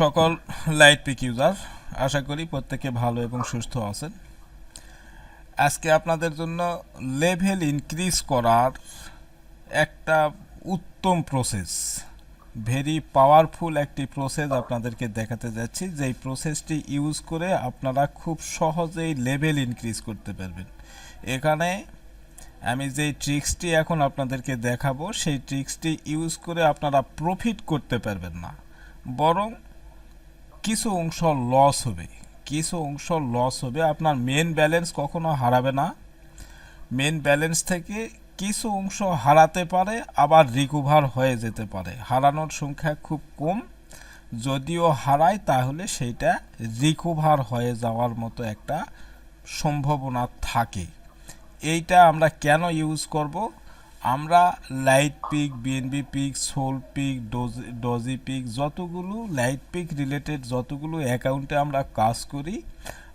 সকল light pick user, আশা করি প্রত্যেকে ভালো এবং সুস্থ আছেন। আজকে আপনাদের জন্য লেভেল ইনক্রিজ করার একটা উত্তম প্রসেস, ভেরি পাওয়ারফুল একটি প্রসেস আপনাদেরকে দেখাতে যাচ্ছি। যেই প্রসেসটি ইউজ করে আপনারা খুব সহজেই লেভেল ইনক্রিজ করতে পারবেন। এখানে আমি যেই ট্রিক্সটি এখন আপনাদেরকে দেখাবো, সেই ট্রিক্সটি ইউজ করে আপনারা প্রফিট করতে পারবেন না, বরং কিছু অংশ লস হবে। আপনার মেন ব্যালেন্স কখনো হারাবে না। মেন ব্যালেন্স থেকে কিছু অংশ হারাতে পারে, আবার রিকভার হয়ে যেতে পারে। হারানোর সংখ্যা খুব কম, যদিও হারায় তাহলে সেইটা রিকভার হয়ে যাওয়ার মতো একটা সম্ভাবনা থাকে। এইটা আমরা কেন ইউজ করব? আমরা light pick, BNB pick, Sol pick, Doge pick, যতগুলো লাইট পিক রিলেটেড যতগুলো অ্যাকাউন্টে আমরা কাজ করি,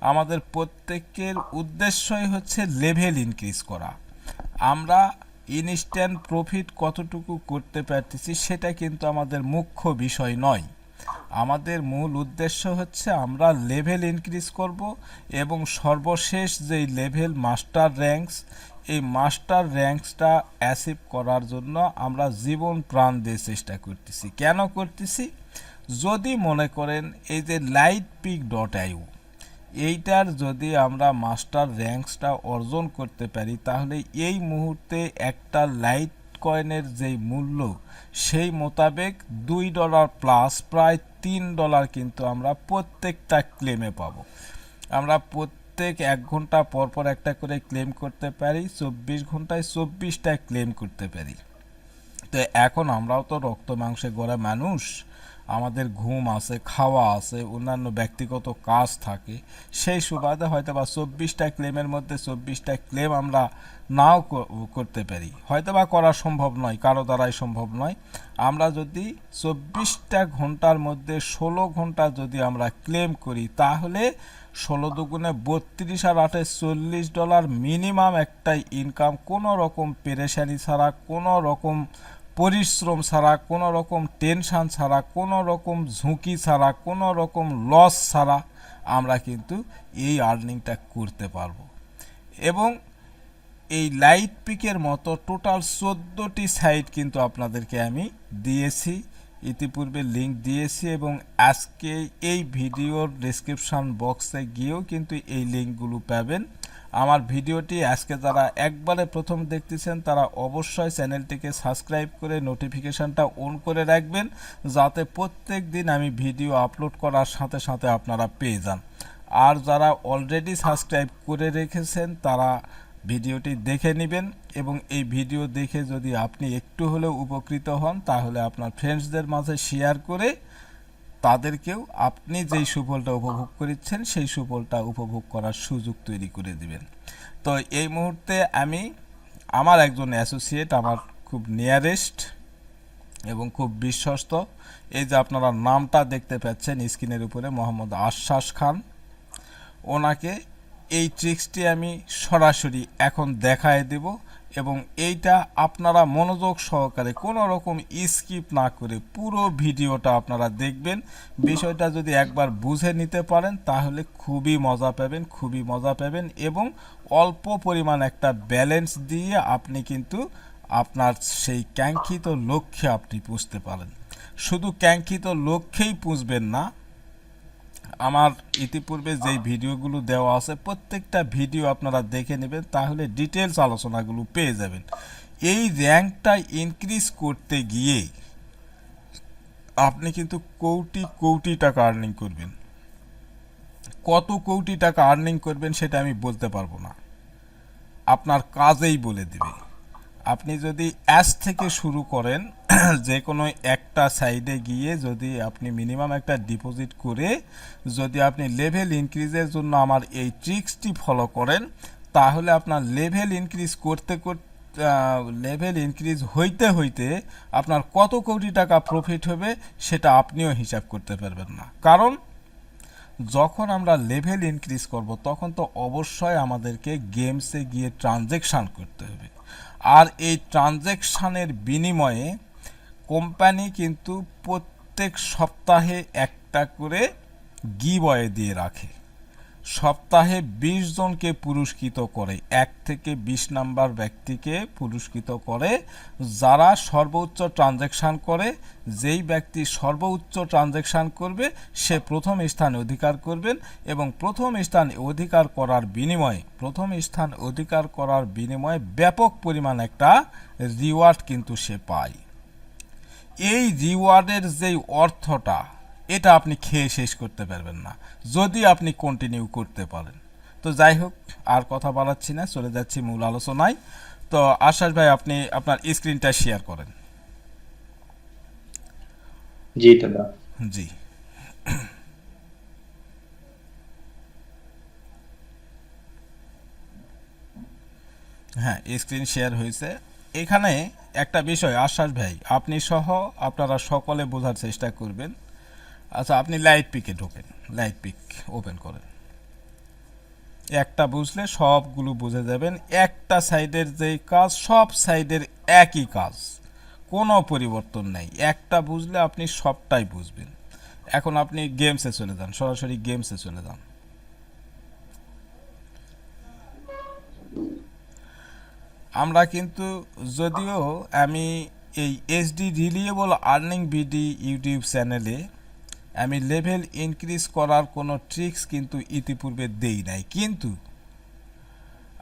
আমাদের প্রত্যেকের উদ্দেশ্যই হচ্ছে লেভেল ইনক্রিজ করা। আমরা ইনস্ট্যান্ট প্রফিট কতটুকু করতে পারতেছি সেটা কিন্তু আমাদের মুখ্য বিষয় নয়। আমাদের মূল উদ্দেশ্য হচ্ছে আমরা লেভেল ইনক্রিজ করব এবং সর্বশেষ যেই লেভেল মাস্টার র্যাঙ্কস, এই মাস্টার র্যাঙ্কসটা অ্যাচিভ করার জন্য আমরা জীবন প্রাণ দিয়ে চেষ্টা করতেছি। কেন করতেছি? যদি মনে করেন এই যে লাইট পিক ডট আইউ, এইটার যদি আমরা মাস্টার র্যাঙ্কসটা অর্জন করতে পারি, তাহলে এই মুহূর্তে একটা লাইট কয়েনের যেই মূল্য, সেই মোতাবেক $2 প্লাস প্রায় $3 কিন্তু আমরা প্রত্যেকটা ক্লেমে পাবো। আমরা প্রত্যেক 1 ঘন্টা পর পর একটা করে ক্লেম করতে পারি, 24 ঘন্টায় 24টা ক্লেম করতে পারি। তো এখন আমরাও তো রক্ত মাংসে গড়া মানুষ, আমাদের ঘুম আছে, খাওয়া আছে, অন্যান্য ব্যক্তিগত কাজ থাকে। সেই সুবাদে হয়তো বা 24টা ক্লেমের মধ্যে 24টা ক্লেম আমরা নাও করতে পারি, হয়তো বা করা সম্ভব নয়, কারো দ্বারাই সম্ভব নয়। আমরা যদি 24টা ঘন্টার মধ্যে 16 ঘন্টা যদি আমরা ক্লেম করি, তাহলে 16 দুগুণে 32 আর 8 $40 মিনিমাম একটা ইনকাম, কোনো রকম পেরেশানি ছাড়া, কোনো রকম পরিশ্রম ছাড়া, কোনো রকম টেনশান ছাড়া, কোনো রকম ঝুঁকি ছাড়া, কোনো রকম লস ছাড়া আমরা কিন্তু এই আর্নিংটা করতে পারবো। এবং এই লাইট পিকের মতো টোটাল 14টি সাইট কিন্তু আপনাদেরকে আমি দিয়েছি, ইতিপূর্বে লিঙ্ক দিয়েছি, এবং আজকে এই ভিডিওর ডেসক্রিপশন বক্সে গিয়েও কিন্তু এই লিঙ্কগুলো পাবেন। আমার ভিডিওটি আজকে যারা একবারে প্রথম দেখতেছেন, তারা অবশ্যই চ্যানেলটিকে সাবস্ক্রাইব করে নোটিফিকেশানটা অন করে রাখবেন, যাতে প্রত্যেক দিন আমি ভিডিও আপলোড করার সাথে সাথে আপনারা পেয়ে যান। আর যারা অলরেডি সাবস্ক্রাইব করে রেখেছেন, তারা ভিডিওটি দেখে নেবেন, এবং এই ভিডিও দেখে যদি আপনি একটু হলেও উপকৃত হন, তাহলে আপনার ফ্রেন্ডসদের মাঝে শেয়ার করে তাদেরকেও আপনি যেই সুফলটা উপভোগ করছেন সেই সুফলটা উপভোগ করার সুযোগ তৈরি করে দিবেন। তো এই মুহূর্তে আমি আমার একজন অ্যাসোসিয়েট, আমার খুব নিয়ারেস্ট এবং খুব বিশ্বস্ত, এই যে আপনারা নামটা দেখতে পাচ্ছেন স্ক্রিনের উপরে, মোহাম্মদ আশ্বাস খান, ওনাকে এই ট্রিক্সটি আমি সরাসরি এখন দেখায় দেব, এবং এইটা আপনারা মনোযোগ সহকারে কোনো রকম স্কিপ না করে পুরো ভিডিওটা আপনারা দেখবেন। বিষয়টা যদি একবার বুঝে নিতে পারেন, তাহলে খুবই মজা পাবেন, এবং অল্প পরিমাণ একটা ব্যালেন্স দিয়ে আপনি কিন্তু আপনার সেই কাঙ্ক্ষিত লক্ষ্যে আপনি পুষতে পারেন। শুধু কাঙ্ক্ষিত লক্ষ্যেই পুষবেন না, আমার ইতিপূর্বে যেই ভিডিওগুলো দেওয়া আছে প্রত্যেকটা ভিডিও আপনারা দেখে নেবেন, তাহলে ডিটেলস আলোচনাগুলো পেয়ে যাবেন। এই র্যাঙ্কটা ইনক্রিজ করতে গিয়ে আপনি কিন্তু কোটি কোটি টাকা আর্নিং করবেন। কত কোটি টাকা আর্নিং করবেন সেটা আমি বলতে পারবো না, আপনার কাজেই বলে দেবে। আপনি যদি অ্যাস থেকে শুরু করেন, যে কোনো একটা সাইডে গিয়ে যদি আপনি মিনিমাম একটা ডিপোজিট করে যদি আপনি লেভেল ইনক্রিজের জন্য আমার এই ট্রিক্সটি ফলো করেন, তাহলে আপনার লেভেল ইনক্রিজ হইতে হইতে আপনার কত কোটি টাকা প্রফিট হবে সেটা আপনিও হিসাব করতে পারবেন না। কারণ যখন আমরা লেভেল ইনক্রিজ করব, তখন তো অবশ্যই আমাদেরকে গেমসে গিয়ে ট্রানজ্যাকশান করতে হবে, আর এই ট্রানজ্যাকশানের বিনিময়ে কোম্পানি কিন্তু প্রত্যেক সপ্তাহে একটা করে গিভঅ্যাওয়ে দিয়ে রাখে। সপ্তাহে 20 জনকে পুরস্কৃত করে, 1 থেকে 20 নাম্বার ব্যক্তিকে পুরস্কৃত করে যারা সর্বোচ্চ ট্রানজ্যাকশান করে। যেই ব্যক্তি সর্বোচ্চ ট্রানজ্যাকশান করবে সে প্রথম স্থান অধিকার করবেন, এবং প্রথম স্থান অধিকার করার বিনিময়ে ব্যাপক পরিমাণ একটা রিওয়ার্ড কিন্তু সে পায়। এই রিওয়ার্ডের যেই অর্থটা, এটা আপনি খেয়ে শেষ করতে পারবেন না যদি আপনি কন্টিনিউ করতে পারেন। তো যাই হোক, আর কথা বাড়াচ্ছি না, চলে যাচ্ছি মূল আলোচনায়। তো আশ্বাস ভাই, আপনি আপনার স্ক্রিনটা শেয়ার করেন। জি দাদা। জি, হ্যাঁ, স্ক্রিন শেয়ার হয়েছে। এখানে একটা বিষয় আশ্বাস ভাই, আপনি সহ আপনারা সকলে বোঝার চেষ্টা করবেন। আচ্ছা, আপনি লাইট পিকে ঢোকেন, লাইট পিক ওপেন করেন। একটা বুঝলে সবগুলো বুঝে যাবেন। একটা সাইডের যেই কাজ, সব সাইডের একই কাজ, কোনো পরিবর্তন নেই। একটা বুঝলে আপনি সবটাই বুঝবেন। এখন আপনি গেমসে চলে যান, সরাসরি গেমসে চলে যান। আমরা কিন্তু, যদিও আমি এই HD reliable earning BD YouTube চ্যানেলে আমি লেভেল ইনক্রিজ করার কোনো ট্রিক্স কিন্তু ইতিপূর্বে দেই নাই, কিন্তু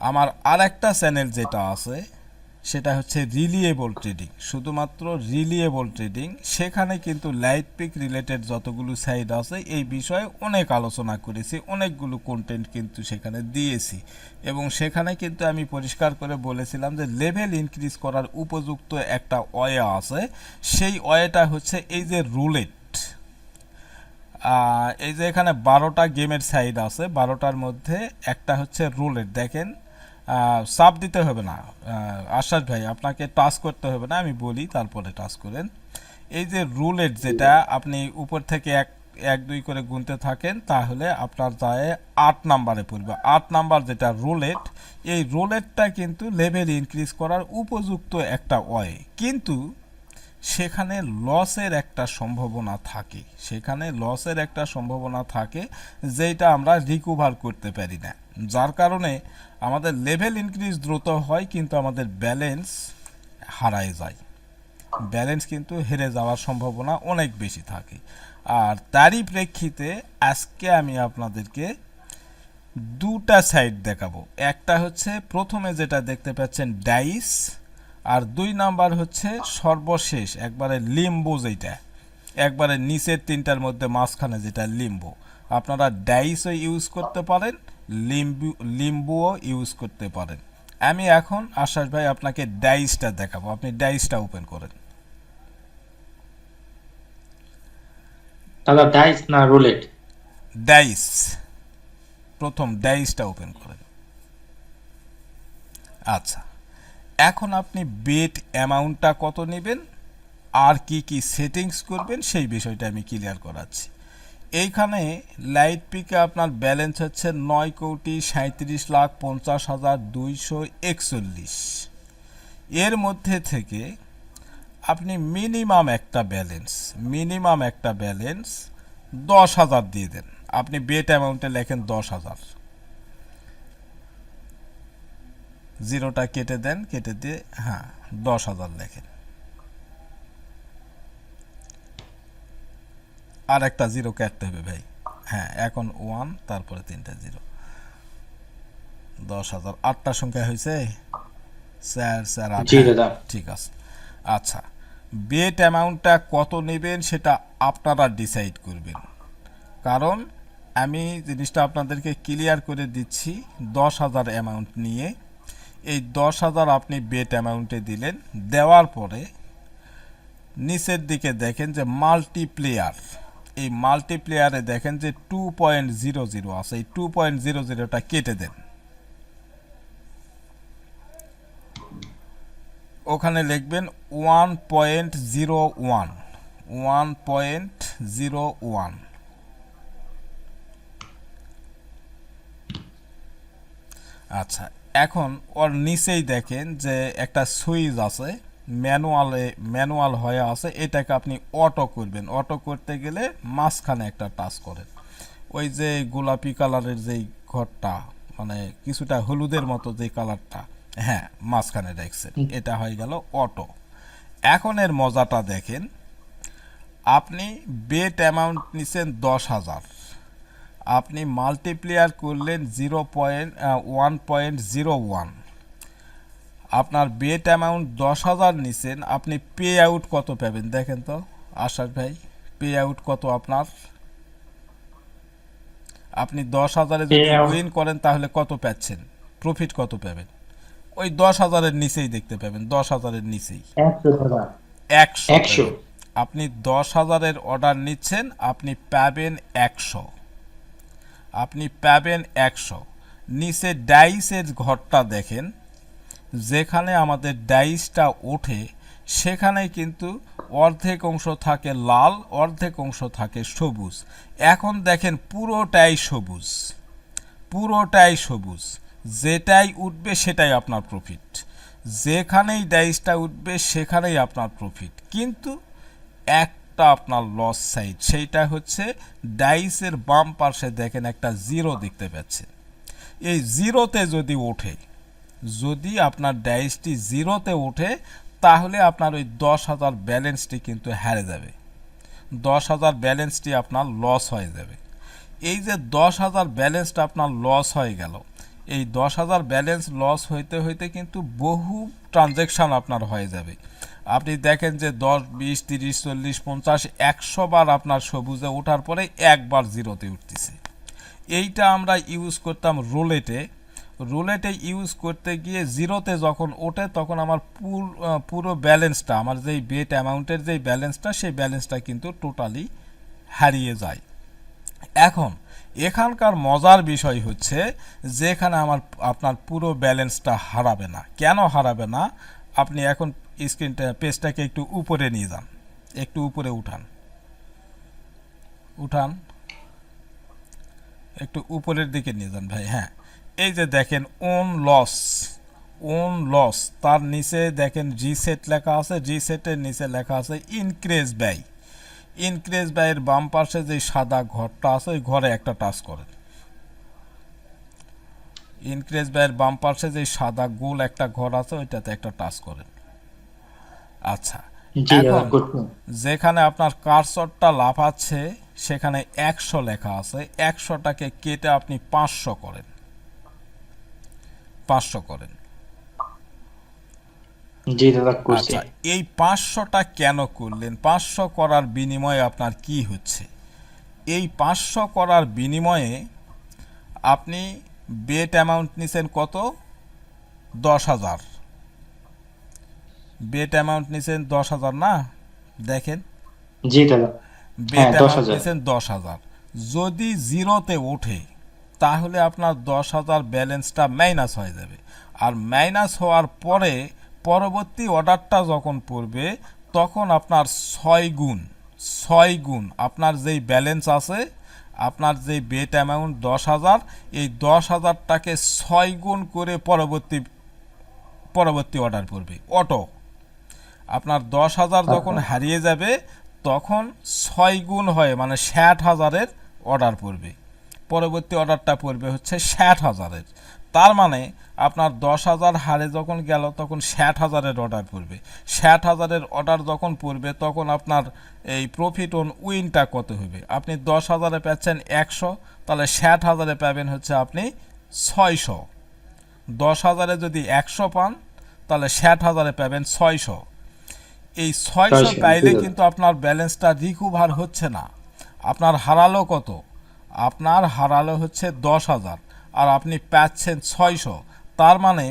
আমার আরেকটা চ্যানেল যেটা আছে সেটা হচ্ছে রিলিয়েবল ট্রেডিং, শুধুমাত্র রিলিয়েবল ট্রেডিং। সেখানে কিন্তু লাইট পিক রিলেটেড যতগুলো সাইট আছে এই বিষয়ে অনেক আলোচনা করেছি, অনেকগুলো কন্টেন্ট কিন্তু সেখানে দিয়েছি, এবং সেখানে কিন্তু আমি পরিষ্কার করে বলেছিলাম যে লেভেল ইনক্রিজ করার উপযুক্ত একটা ওয়ে আছে। সেই ওয়েটা হচ্ছে এই যে রুলেট। এই যে এখানে 12টা গেমের সাইড আছে, 12টার মধ্যে একটা হচ্ছে রুলেট। দেখেন, চাপ দিতে হবে না আশ্বাস ভাই, আপনাকে টাচ করতে হবে না, আমি বলি তারপরে টাচ করেন। এই যে রুলেট, যেটা আপনি উপর থেকে এক এক দুই করে গুনতে থাকেন, তাহলে আপনার যায় 8 নাম্বারে পড়বে। 8 নাম্বার যেটা রুলেট, এই রুলেটটা কিন্তু লেভেল ইনক্রিজ করার উপযুক্ত একটা ওয়ে, কিন্তু সেখানে লসের একটা সম্ভাবনা থাকে, যেটা আমরা রিকভার করতে পারি না, যার কারণে আমাদের লেভেল ইনক্রিজ দ্রুত হয় কিন্তু আমাদের ব্যালেন্স হারায় যায়, ব্যালেন্স কিন্তু হেরে যাওয়ার সম্ভাবনা অনেক বেশি থাকে। আর তারই প্রেক্ষিতে আজকে আমি আপনাদেরকে দুটা সাইট দেখাবো। একটা হচ্ছে প্রথমে যেটা দেখতে পাচ্ছেন ডাইস, আর 2 নাম্বার হচ্ছে সর্বশেষ একবারে লিম্বো, যেটা একবারে নিচের তিনটার মধ্যে মাঝখানে যেটা লিম্বো। আপনারা ডাইসও ইউজ করতে পারেন, লিম্বুও ইউজ করতে পারেন। আমি এখন আশ্বাস ভাই আপনাকে ডাইসটা দেখাবো, আপনি ডাইসটা ওপেন করেন। দাদা ডাইস না রুলেট? ডাইস, প্রথম ডাইসটা ওপেন করেন। আচ্ছা, এখন আপনি বেট অ্যামাউন্টটা কত নেবেন আর কি কি সেটিংস করবেন সেই বিষয়টা আমি ক্লিয়ার করাচ্ছি। এইখানে লাইট পিকে আপনার ব্যালেন্স হচ্ছে 9,37,50,241। এর মধ্যে থেকে আপনি মিনিমাম একটা ব্যালেন্স 10,000 দিয়ে দেন। আপনি বেট অ্যামাউন্টে লেখেন 10,000, জিরোটা কেটে দেন, কেটে দিয়ে হ্যাঁ 10,000 লেখেন, আর একটা জিরো কাটতে হবে ভাই। হ্যাঁ, এখন 1, তারপরে 3টা জিরো। 10,000 8টা সংখ্যা হয়েছে, 4 4 8, জি হ্যাঁ দাদা। ঠিক আছে। আচ্ছা, বেট অ্যামাউন্টটা কত নেবেন সেটা আপনারা ডিসাইড করবেন, কারণ আমি জিনিসটা আপনাদেরকে ক্লিয়ার করে দিচ্ছি। 10,000 অ্যামাউন্ট নিয়ে এই 10,000 আপনি বেট অ্যামাউন্টে দিলেন, দেওয়ার পরে নিচের দিকে দেখেন যে মাল্টিপ্লেয়ার, এই মাল্টিপ্লেয়ারে দেখেন যে 2.00 আছে, এই 2.00টা কেটে দেন। ওখানে লিখবেন 1.01, 1.01। আচ্ছা, এখন ওর নিচেই দেখেন যে একটা সুইচ আছে, ম্যানুয়াল হয়ে আছে, এটাকে আপনি অটো করবেন। অটো করতে গেলে মাঝখানে একটা টাচ করেন, ওই যে গোলাপি কালারের যেই ঘরটা, মানে কিছুটা হলুদের মতো যে কালারটা, হ্যাঁ মাঝখানে রাখছেন, এটা হয়ে গেল অটো। এখন এর মজাটা দেখেন, আপনি বেট অ্যামাউন্ট নিছেন 10,000, আপনি মাল্টিপ্লিয়ার করলেন 1.01, আপনার বেট অ্যামাউন্ট 10,000 নিছেন, আপনি পে আউট কত পাবেন দেখেন তো আশাস ভাই, পে আউট কত আপনার? আপনি 10,000-এ পে যদি আউট উইন করেন তাহলে কত পাচ্ছেন, প্রফিট কত পাবেন? ওই 10,000-এর নিচেই দেখতে পাবেন, 10,000-এর নিচেই 100 টাকা। 100 100। পাবেন। আপনি 10,000-এর অর্ডার নিচ্ছেন, আপনি পাবেন 100, আপনি পাবেন 100। নিচে ডাইসের ঘরটা দেখেন, যেখানে আমাদের ডাইসটা ওঠে সেখানে কিন্তু অর্ধেক অংশ থাকে লাল, অর্ধেক অংশ থাকে সবুজ। এখন দেখেন পুরোটাই সবুজ, পুরোটাই সবুজ, যেটাই উঠবে সেটাই আপনার প্রফিট, যেখানেই ডাইসটা উঠবে সেখানেই আপনার প্রফিট। কিন্তু একটা আপনার লস সাইড, সেইটা হচ্ছে ডাইসের বাম পাশে দেখেন একটা জিরো দেখতে পাচ্ছেন, এই জিরোতে যদি ওঠে, যদি আপনার ডাইসটি জিরোতে ওঠে তাহলে আপনার ওই 10,000 ব্যালেন্সটি কিন্তু হারে যাবে, 10,000 ব্যালেন্সটি আপনার লস হয়ে যাবে। এই যে 10,000 ব্যালেন্সটা আপনার লস হয়ে গেল, এই 10,000 ব্যালেন্স লস হইতে হইতে কিন্তু বহু ট্রানজ্যাকশান আপনার হয়ে যাবে। আপনি দেখেন যে 10, 20, 30, 40, 50, 100 বার আপনার সবুজে ওঠার পরে একবার জিরোতে উঠতেছে। এইটা আমরা ইউজ করতাম রুলেটে, রুলেটে ইউজ করতে গিয়ে জিরোতে যখন ওঠে তখন আমার পুরো ব্যালেন্সটা, আমার যেই বেট অ্যামাউন্টের যেই ব্যালেন্সটা, সেই ব্যালেন্সটা কিন্তু টোটালি হারিয়ে যায়। এখন এখানকার মজার বিষয় হচ্ছে যেখানে আপনার পুরো ব্যালেন্সটা হারাবে না। কেন হারাবে না? আপনি এখন স্ক্রিনটা পেজটাকে একটু উপরে নিয়ে যান, একটু উপরে উঠান, উঠান, একটু উপরের দিকে নিয়ে যান ভাই। হ্যাঁ, এই যে দেখেন ওন লস, ওন লস, তার নিচে দেখেন রিসেট লেখা আছে, রিসেটের নিচে লেখা আছে ইনক্রিজ ব্যয়। ইনক্রিজ ব্যয়ের বাম পাশে যে সাদা ঘরটা আছে ওই ঘরে একটা টাচ করেন, ইনক্রিজ ব্যয়ের বাম পাশে যে সাদা গোল একটা ঘর আছে ওইটাতে একটা টাচ করেন। আচ্ছা, জি দাদা এখন করবো। যেখানে আপনার কার্সরটা লাফাচ্ছে সেখানে 100 লেখা আছে, 100টাকে কেটে আপনি 500 করেন, 500 করেন। জি দাদা করছি। আচ্ছা, এই 500টা কেন করলেন? 500 করার বিনিময়ে আপনার কি হচ্ছে? এই 500 করার বিনিময়ে আপনি বেট অ্যামাউন্ট নিছেন কত? 10,000। বেট অ্যামাউন্ট নিছেন 10,000 না? দেখেন জি দাদা। বেট হ্যাঁ অ্যামাউন্ট 10,000। নিছেন 10,000, যদি জিরোতে ওঠে তাহলে আপনার 10,000 ব্যালেন্সটা মাইনাস হয়ে যাবে। আর মাইনাস হওয়ার পরে পরবর্তী অর্ডারটা যখন পড়বে তখন আপনার 6 গুণ, 6 গুণ আপনার যেই ব্যালেন্স আছে, আপনার যেই বেট অ্যামাউন্ট 10,000, এই 10,000টাকে 6 গুণ করে পরবর্তী অর্ডার পড়বে অটো। আপনার 10,000 যখন আচ্ছা। হারিয়ে যাবে তখন 6 গুণ হয়ে মানে 60,000-এর অর্ডার পড়বে, পরবর্তী অর্ডারটা পড়বে হচ্ছে 60,000-এর। তার মানে আপনার 10,000 হারে যখন গেল তখন 60,000-এর অর্ডার পড়বে, 60,000-এর অর্ডার যখন পড়বে তখন আপনার এই প্রফিট অন উইনটা কত হবে? আপনি 10,000-এ পাচ্ছেন 100, তাহলে 60,000-এ পাবেন হচ্ছে আপনি 600। 10,000-এ যদি 100 পান তাহলে 60,000-এ পাবেন 600। এই 600 600, পাইলে জি দাদা। কিন্তু আপনার ব্যালেন্সটা রিকভার হচ্ছে না। আপনার হারালো কত? আপনার হারালো হচ্ছে 10,000 আর আপনি পাচ্ছেন 600। তার মানে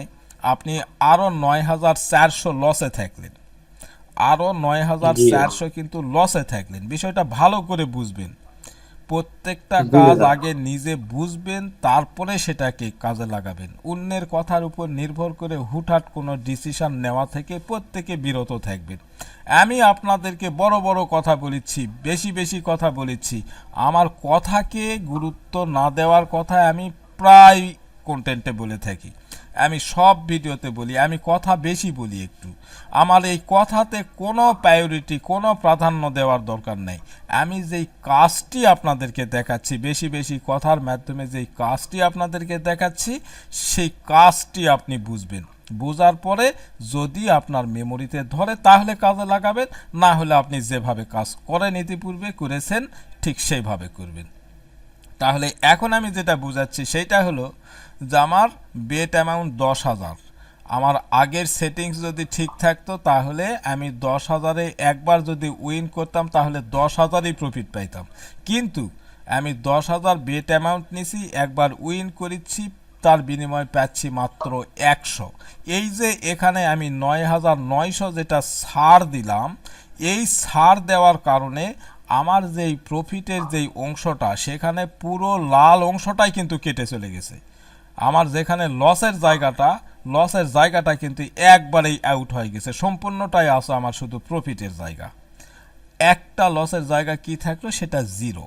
আপনি আরও 9,400 লসে থাকলেন, আরও জি দাদা। 9,400 কিন্তু লসে থাকলেন। বিষয়টা ভালো করে বুঝবেন, প্রত্যেকটা জি কাজ দাদা। আগে নিজে বুঝবেন, তারপরে সেটাকে কাজে লাগাবেন। অন্যের কথার উপর নির্ভর করে হুটহাট কোনো ডিসিশন নেওয়া থেকে প্রত্যেকে বিরত থাকবেন। আমি আপনাদেরকে বড় বড় কথা বলেছি, বেশি বেশি কথা বলেছি, আমার কথাকে গুরুত্ব না দেওয়ার কথা আমি প্রায় কন্টেন্টে বলে থাকি, আমি সব ভিডিওতে বলি, আমি কথা বেশি বলি একটু। আমার এই কথাতে কোনো প্রায়োরিটি, কোনো প্রাধান্য দেওয়ার দরকার নেই। আমি যেই কাজটি আপনাদেরকে দেখাচ্ছি, বেশি বেশি কথার মাধ্যমে যেই কাজটি আপনাদেরকে দেখাচ্ছি, সেই কাজটি আপনি বুঝবেন। বোঝার পরে যদি আপনার মেমোরিতে ধরে তাহলে কাজে লাগাবেন, না হলে আপনি যেভাবে কাজ করেন ইতিপূর্বে করেছেন ঠিক সেইভাবে করবেন। তাহলে এখন আমি যেটা বুঝাচ্ছি সেইটা হলো যে আমার বেট অ্যামাউন্ট 10,000। আমার আগের সেটিংস যদি ঠিক থাকতো তাহলে আমি 10,000-এ একবার যদি উইন করতাম তাহলে 10,000-ই প্রফিট পাইতাম। কিন্তু আমি 10,000 বেট অ্যামাউন্ট নিছি, একবার উইন করেছি, তার বিনিময়ে পাচ্ছি মাত্র 100। এই যে এখানে আমি 9,900 যেটা ছাড় দিলাম, এই ছাড় দেওয়ার কারণে আমার যেই প্রফিটের যেই অংশটা, সেখানে পুরো লাল অংশটাই কিন্তু কেটে চলে গেছে। আমার যেখানে লসের জায়গাটা কিন্তু একবারেই আউট হয়ে গেছে, সম্পূর্ণটাই আছে আমার শুধু প্রফিটের জায়গা। একটা লসের জায়গা কি থাকলো, সেটা জিরো।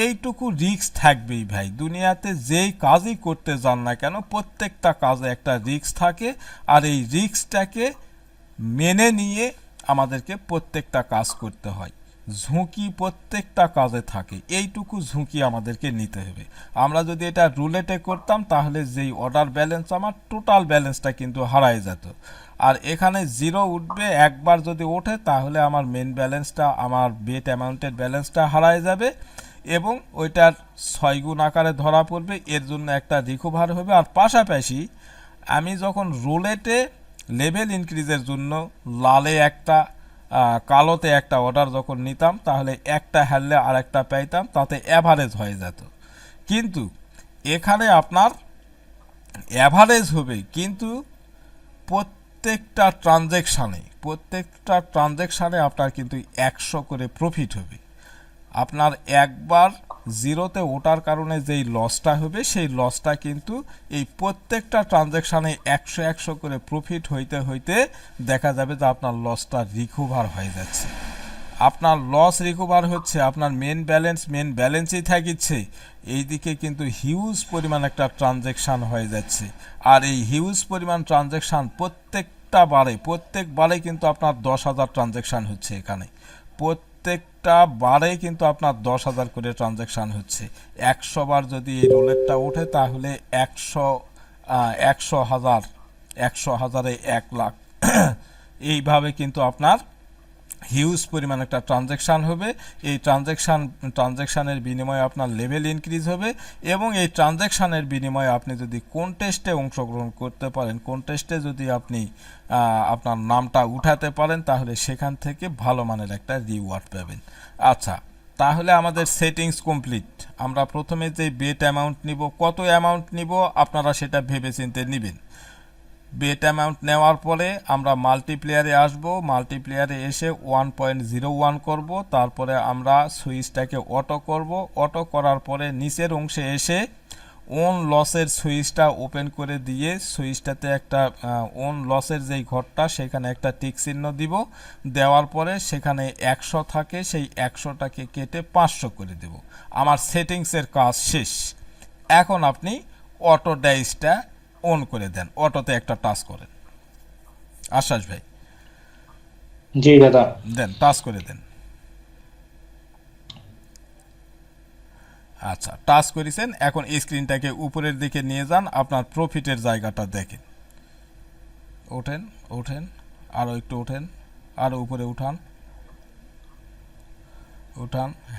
এইটুকু রিস্ক থাকবেই ভাই, দুনিয়াতে যেই কাজই করতে যান না কেন প্রত্যেকটা কাজে একটা রিস্ক থাকে, আর এই রিস্কটাকে মেনে নিয়ে আমাদেরকে প্রত্যেকটা কাজ করতে হয়। ঝুঁকি প্রত্যেকটা কাজে থাকে, এইটুকু ঝুঁকি আমাদেরকে নিতে হবে। আমরা যদি এটা রুলেটে করতাম তাহলে যেই অর্ডার ব্যালেন্স, আমার টোটাল ব্যালেন্সটা কিন্তু হারায় যেত। আর এখানে জিরো উঠবে, একবার যদি ওঠে তাহলে আমার মেন ব্যালেন্সটা, আমার বেট অ্যামাউন্টের ব্যালেন্সটা হারায় যাবে এবং ওইটার 6 গুণ আকারে ধরা পড়বে। এর জন্য একটা রিকভার হবে। আর পাশাপাশি আমি যখন রুলেটে লেভেল ইনক্রিজের জন্য লালে একটা কালোতে একটা অর্ডার যখন নিতাম, তাহলে একটা হারলে আর একটা পাইতাম, তাতে অ্যাভারেজ হয়ে যেত। কিন্তু এখানে আপনার অ্যাভারেজ হবে, কিন্তু প্রত্যেকটা ট্রানজ্যাকশানে আপনার কিন্তু 100 করে প্রফিট হবে। আপনার একবার জিরোতে ওঠার কারণে যেই লসটা হবে, সেই লসটা কিন্তু এই প্রত্যেকটা ট্রানজ্যাকশানে 100 করে প্রফিট হইতে হইতে দেখা যাবে যে আপনার লসটা রিকভার হয়ে যাচ্ছে। আপনার লস রিকভার হচ্ছে, আপনার মেন ব্যালেন্সই থাকিচ্ছে, এইদিকে কিন্তু হিউজ পরিমাণ একটা ট্রানজ্যাকশান হয়ে যাচ্ছে। আর এই হিউজ পরিমাণ ট্রানজ্যাকশান প্রত্যেকবারে কিন্তু আপনার 10,000 ট্রানজ্যাকশান হচ্ছে। এখানে প্রত্যেকটা বারে কিন্তু আপনার 10,000 করে ট্রানজ্যাকশান হচ্ছে। 100 বার যদি এই রোলেটটা ওঠে তাহলে 100,000, 100,000-এ 1,00,000 এইভাবে কিন্তু আপনার হিউজ পরিমাণ একটা ট্রানজ্যাকশান হবে। এই ট্রানজ্যাকশানের বিনিময়ে আপনার লেভেল ইনক্রিজ হবে এবং এই ট্রানজ্যাকশানের বিনিময়ে আপনি যদি কন্টেস্টে অংশগ্রহণ করতে পারেন, কন্টেস্টে যদি আপনি আপনার নামটা উঠাতে পারেন, তাহলে সেখান থেকে ভালো মানের একটা রিওয়ার্ড পাবেন। আচ্ছা, তাহলে আমাদের সেটিংস কমপ্লিট। আমরা প্রথমে যে বেট অ্যামাউন্ট নিব, কত অ্যামাউন্ট নিব আপনারা সেটা ভেবেচিন্তে নেবেন। বেট অ্যামাউন্ট নেওয়ার পরে আমরা মাল্টিপ্লেয়ারে আসব, মাল্টিপ্লেয়ারে এসে 1.01 করব, তারপরে আমরা সুইচটাকে অটো করব, অটো করার পরে নিচের অংশে এসে ওন লসের সুইচটা ওপেন করে দিয়ে সুইচটাতে একটা ওন লসের যেই ঘরটা সেখানে একটা টিক চিহ্ন দিব, দেওয়ার পরে সেখানে 100 থাকে, সেই 100টাকে কেটে 500 করে দেব। আমার সেটিংসের কাজ শেষ। এখন আপনি অটো ডাইসটা অন করে দেন, অটোতে একটা টাচ করেন। আশ্বাস ভাই, জি দাদা। দেন, টাচ করে দেন। আচ্ছা, টাচ করেছেন, এখন স্ক্রিনটাকে উপরের দিকে নিয়ে যান, আপনার প্রফিটের জায়গাটা দেখেন। ওঠেন, আরও একটু ওঠেন, আরও উপরে উঠান।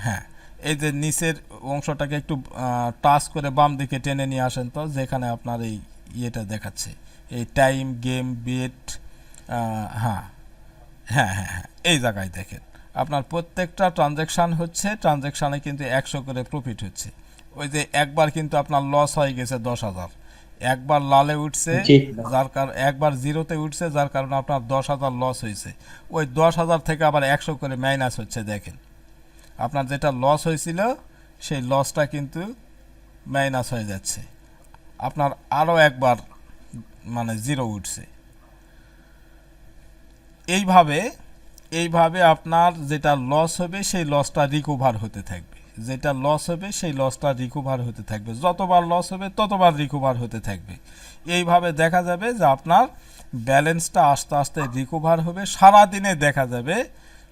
হ্যাঁ, এই যে নিচের অংশটাকে একটু টাচ করে বাম দিকে টেনে নিয়ে আসেন তো, যেখানে আপনার এই ইয়েটা দেখাচ্ছে, এই টাইম গেম বেট। হ্যাঁ হ্যাঁ হ্যাঁ হ্যাঁ, এই জায়গায় দেখেন আপনার প্রত্যেকটা ট্রানজ্যাকশান হচ্ছে, ট্রানজ্যাকশানে কিন্তু 100 করে প্রফিট হচ্ছে। ওই যে একবার কিন্তু আপনার লস হয়ে গেছে 10,000, একবার লালে উঠছে, যার কারণ একবার জিরোতে উঠছে, যার কারণে আপনার 10,000 লস হয়েছে। ওই 10,000 থেকে আবার 100 করে মাইনাস হচ্ছে। দেখেন আপনার যেটা লস হয়েছিল সেই লসটা কিন্তু মাইনাস হয়ে যাচ্ছে। আপনার আরও একবার মানে জিরো উঠছে। এইভাবে আপনার যেটা লস হবে সেই লসটা রিকভার হতে থাকবে। যেটা লস হবে সেই লসটা রিকভার হতে থাকবে, যতবার লস হবে ততবার রিকভার হতে থাকবে। এইভাবে দেখা যাবে যে আপনার ব্যালেন্সটা আস্তে আস্তে রিকভার হবে। সারাদিনে দেখা যাবে,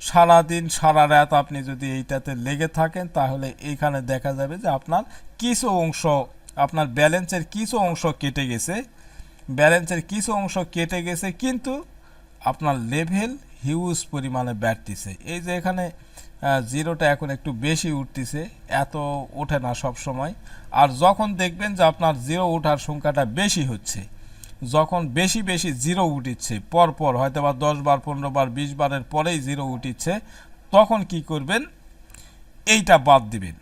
সারাদিন সারা রাত আপনি যদি এইটাতে লেগে থাকেন তাহলে এইখানে দেখা যাবে যে আপনার কিছু অংশ, আপনার ব্যালেন্সের কিছু অংশ কেটে গেছে, ব্যালেন্সের কিছু অংশ কেটে গেছে, কিন্তু আপনার লেভেল হিউজ পরিমাণে বাড়তিছে। এই যে এখানে জিরোটা এখন একটু বেশি উঠতেছে, এত ওঠে না সব সময়। আর যখন দেখবেন যে আপনার জিরো ওঠার সংখ্যাটা বেশি হচ্ছে, যখন বেশি বেশি জিরো উঠিচ্ছে পরপর, হয়তো বা 10 বার 15 বার 20 বারের পরেই জিরো উঠিচ্ছে, তখন কি করবেন, এইটা বাদ দিবেন,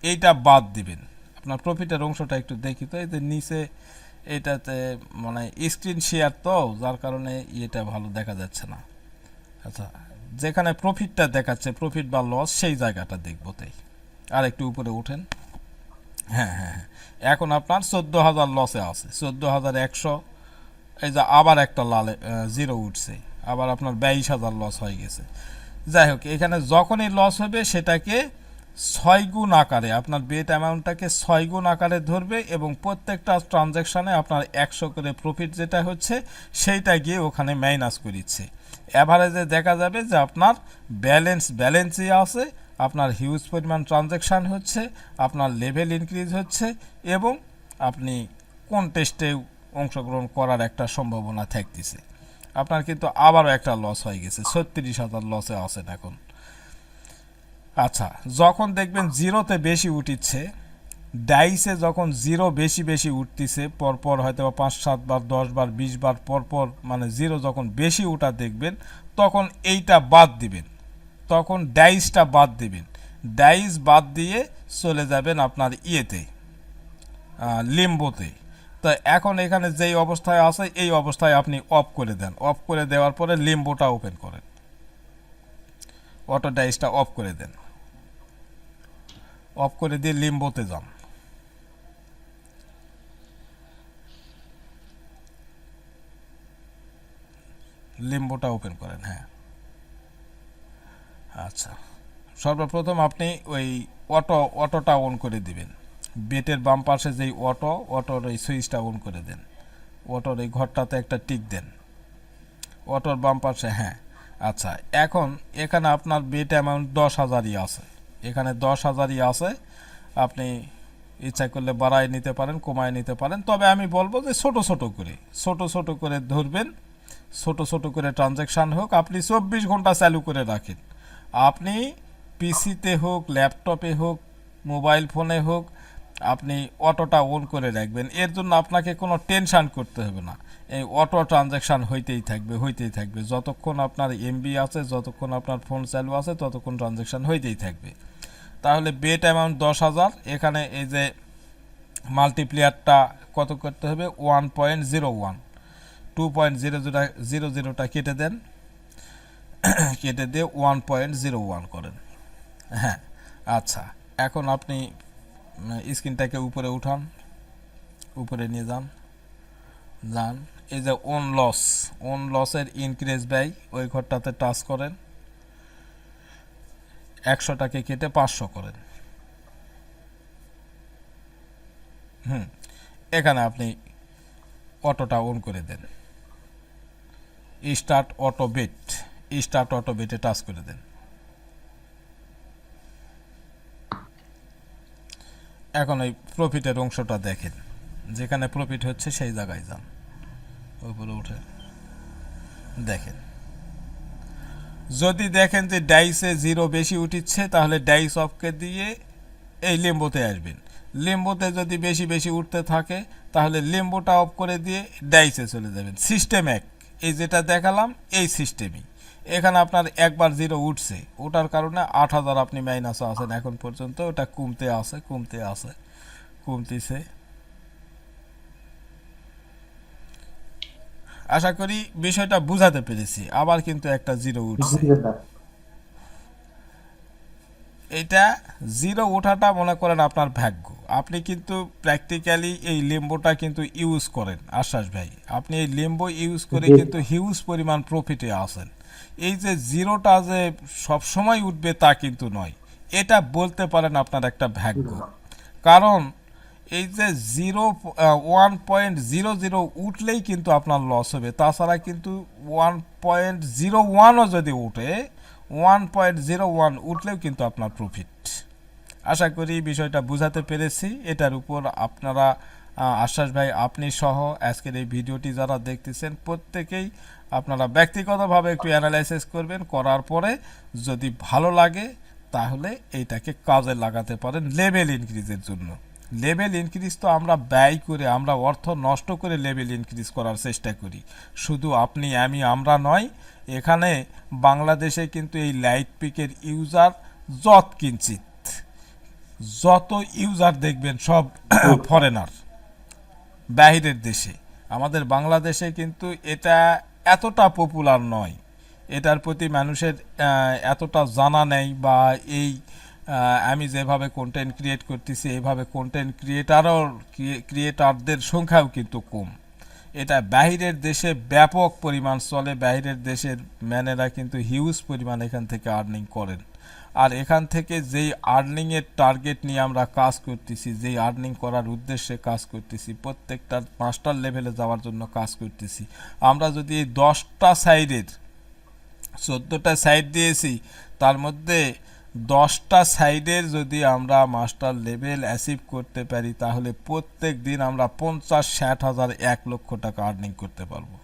এইটা বাদ দিবেন। আপনার প্রফিটের অংশটা একটু দেখি তো, এই যে নিচে এটাতে মানে স্ক্রিন শেয়ার তো, যার কারণে এটা ভালো দেখা যাচ্ছে না। আচ্ছা, যেখানে প্রফিটটা দেখাচ্ছে, প্রফিট বা লস, সেই জায়গাটা দেখবো। তাই আর একটু উপরে উঠেন। হ্যাঁ হ্যাঁ হ্যাঁ, এখন আপনার 14,000 লসে আছে, 14,100। এই যে আবার একটা লালে জিরো উঠছে, আবার আপনার 22,000 লস হয়ে গেছে। যাই হোক, এখানে যখনই লস হবে সেটাকে 6 গুণ আকারে, আপনার বেট অ্যামাউন্টটাকে 6 গুণ আকারে ধরবে এবং প্রত্যেকটা ট্রানজ্যাকশানে আপনার 100 করে প্রফিট যেটা হচ্ছে সেইটা গিয়ে ওখানে মাইনাস করিচ্ছে। অ্যাভারেজে দেখা যাবে যে আপনার ব্যালেন্সই আছে, আপনার হিউজ পরিমাণ ট্রানজ্যাকশান হচ্ছে, আপনার লেভেল ইনক্রিজ হচ্ছে এবং আপনি কোন টেস্টে অংশগ্রহণ করার একটা সম্ভাবনা থাকতেছে। আপনার কিন্তু আবারও একটা লস হয়ে গেছে, 36,000 লসে আছেন এখন। আচ্ছা, যখন দেখবেন জিরোতে বেশি উঠিচ্ছে, ডাইসে যখন জিরো বেশি বেশি উঠতেছে পরপর, হয়তো 5-7 বার 10 বার 20 বার পরপর, মানে জিরো যখন বেশি উঠা দেখবেন, তখন এইটা বাদ দিবেন, তখন ডাইসটা বাদ দিবেন। ডাইস বাদ দিয়ে চলে যাবেন আপনার ইয়েতে, লিম্বোতে। তো এখন এখানে যেই অবস্থায় আছে এই অবস্থায় আপনি অফ করে দেন, অফ করে দেওয়ার পরে লিম্বোটা ওপেন করেন, অটো ডাইসটা অফ করে দেন, অফ করে দিয়ে লিম্বোতে যান। লিম্বোটা ওপেন করেন। হ্যাঁ, আচ্ছা, সর্বপ্রথম আপনি ওই অটোটা অন করে দিবেন। বেটের বাম পাশে যেই অটোর এই সুইচটা অন করে দেন, অটোর এই ঘরটাতে একটা টিক দেন, অটোর বাম পাশে। হ্যাঁ, আচ্ছা, এখন এখানে আপনার বেট অ্যামাউন্ট 10,000ই আছে, এখানে 10,000ই আছে। আপনি ইচ্ছা করলে বাড়ায় নিতে পারেন, কমায় নিতে পারেন, তবে আমি বলবো যে ছোট ছোট করে ধরবেন, ছোট ছোট করে ট্রানজ্যাকশান হোক। আপনি 24 ঘন্টা চালু করে রাখেন, আপনি পিসিতে হোক, ল্যাপটপে হোক, মোবাইল ফোনে হোক, আপনি অটোটা অন করে রাখবেন। এর জন্য আপনাকে কোনো টেনশান করতে হবে না, এই অটো ট্রানজ্যাকশান হইতেই থাকবে যতক্ষণ আপনার এমবি আছে, যতক্ষণ আপনার ফোন চালু আছে, ততক্ষণ ট্রানজ্যাকশান হইতেই থাকবে। তাহলে বেট অ্যামাউন্ট 10,000, এখানে এই যে মাল্টিপ্লিয়ারটা কত করতে হবে, 1.01, 2.00টা কেটে দেন, কেটে দিয়ে 1.01 করেন। হ্যাঁ, আচ্ছা, এখন আপনি স্ক্রিনটাকে উপরে উঠান, উপরে নিয়ে যান। এই যে ওন লসের ইনক্রিজ ব্যয়, ওই ঘরটাতে টাচ করেন, 100টাকে কেটে 500 করেন। এখানে আপনি অটোটা অন করে দেন, স্টার্ট অটো বেটে টাচ করে দেন। এখন ওই প্রফিটের অংশটা দেখেন, যেখানে প্রফিট হচ্ছে সেই জায়গায় যান, উপরে উঠে দেখেন। যদি দেখেন যে ডাইসে জিরো বেশি উঠিচ্ছে, তাহলে ডাইস অফকে দিয়ে এই লিম্বোতে আসবেন। লিম্বোতে যদি বেশি বেশি উঠতে থাকে, তাহলে লিম্বোটা অফ করে দিয়ে ডাইসে চলে যাবেন। সিস্টেম এক, এই যেটা দেখালাম এই সিস্টেমই। এখানে আপনার একবার জিরো উঠছে, ওটার কারণে 8,000 আপনি মাইনাসে আছেন এখন পর্যন্ত, ওটা কমতেছে। আশা করি বিষয়টা বুঝাতে পেরেছি। আবার কিন্তু একটা জিরো উঠছে, জি দাদা। এটা জিরো ওঠাটা মনে করেন আপনার ভাগ্য। আপনি কিন্তু প্র্যাকটিক্যালি এই লিম্বোটা কিন্তু ইউজ করেন আশ্বাস ভাই, আপনি এই লিম্বো ইউজ করে জি কিন্তু হিউজ পরিমাণ প্রফিটে আসেন। এই যে জিরোটা যে সব সময় উঠবে তা কিন্তু নয়, এটা বলতে পারেন আপনার একটা ভাগ্য। কারণ এই যে 1.00 উঠলেই কিন্তু আপনার লস হবে, তাছাড়া কিন্তু 1.01ও যদি উঠে, 1.01 উঠলেও কিন্তু আপনার প্রফিট। আশা করি বিষয়টা বুঝাতে পেরেছি। এটার উপর আপনারা আশ্বাস ভাই, আপনি সহ আজকের এই ভিডিওটি যারা দেখতেছেন প্রত্যেকেই আপনারা ব্যক্তিগতভাবে একটু অ্যানালাইসিস করবেন, করার পরে যদি ভালো লাগে তাহলে এইটাকে কাজে লাগাতে পারেন লেভেল ইনক্রিজের জন্য। লেভেল ইনক্রিজ তো আমরা ব্যয় করে, আমরা অর্থ নষ্ট করে লেভেল ইনক্রিজ করার চেষ্টা করি। শুধু আপনি আমি আমরা নয়, এখানে বাংলাদেশে কিন্তু এই লাইট পিকের ইউজার যত ইউজার দেখবেন সব ফরেনার, বাহিরের দেশে। আমাদের বাংলাদেশে কিন্তু এটা এতটা পপুলার নয়, এটার প্রতি মানুষের এতটা জানা নেই, বা এই আমি যেভাবে কন্টেন্ট ক্রিয়েট করতেছি এইভাবে কন্টেন্ট ক্রিয়েটারদের সংখ্যাও কিন্তু কম। এটা বাহিরের দেশে ব্যাপক পরিমাণ চলে, বাহিরের দেশের ম্যানেরা কিন্তু হিউজ পরিমাণ এখান থেকে আর্নিং করেন। আর এখান থেকে যেই আর্নিংয়ের টার্গেট নিয়ে আমরা কাজ করতেছি, যেই আর্নিং করার উদ্দেশ্যে কাজ করতেছি, প্রত্যেকটা মাস্টার লেভেলে যাওয়ার জন্য কাজ করতেছি, আমরা যদি এই 10টা সাইডের 14টা সাইড দিয়েছি, তার মধ্যে 10টা সাইডের যদি আমরা মাস্টার লেভেল অ্যাচিভ করতে পারি, তাহলে প্রত্যেক দিন আমরা 50-60 হাজার 1 লক্ষ টাকা আর্নিং করতে পারবো।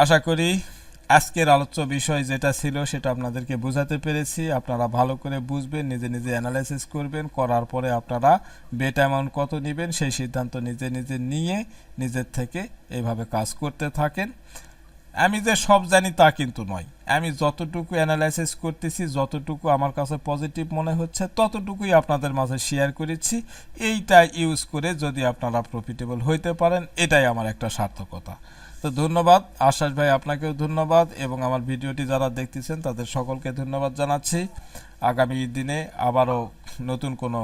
আশা করি আজকের আলোচ্য বিষয় যেটা ছিল সেটা আপনাদেরকে বোঝাতে পেরেছি। আপনারা ভালো করে বুঝবেন, নিজে নিজে অ্যানালাইসিস করবেন, করার পরে আপনারা বেট অ্যামাউন্ট কত নেবেন সেই সিদ্ধান্ত নিজে নিজে নিয়ে নিজের থেকে এইভাবে কাজ করতে থাকেন। আমি যে সব জানি তা কিন্তু নয়, আমি যতটুকু অ্যানালাইসিস করতেছি, যতটুকু আমার কাছে পজিটিভ মনে হচ্ছে ততটুকুই আপনাদের মাঝে শেয়ার করেছি। এইটা ইউজ করে যদি আপনারা প্রফিটেবল হইতে পারেন, এটাই আমার একটা সার্থকতা। তো ধন্যবাদ আশ্বাস ভাই, আপনাকেও ধন্যবাদ, এবং আমার ভিডিওটি যারা দেখতেছেন তাদের সকলকে ধন্যবাদ জানাচ্ছি। আগামী দিনে আবারও নতুন কোনো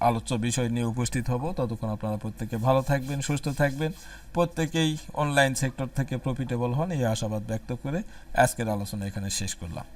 আলোচ্য বিষয় নিয়ে উপস্থিত হব। ততক্ষণ আপনারা প্রত্যেকে ভালো থাকবেন, সুস্থ থাকবেন, প্রত্যেকেই অনলাইন সেক্টর থেকে প্রফিটেবল হন, এই আশাবাদ ব্যক্ত করে আজকের আলোচনা এখানে শেষ করলাম।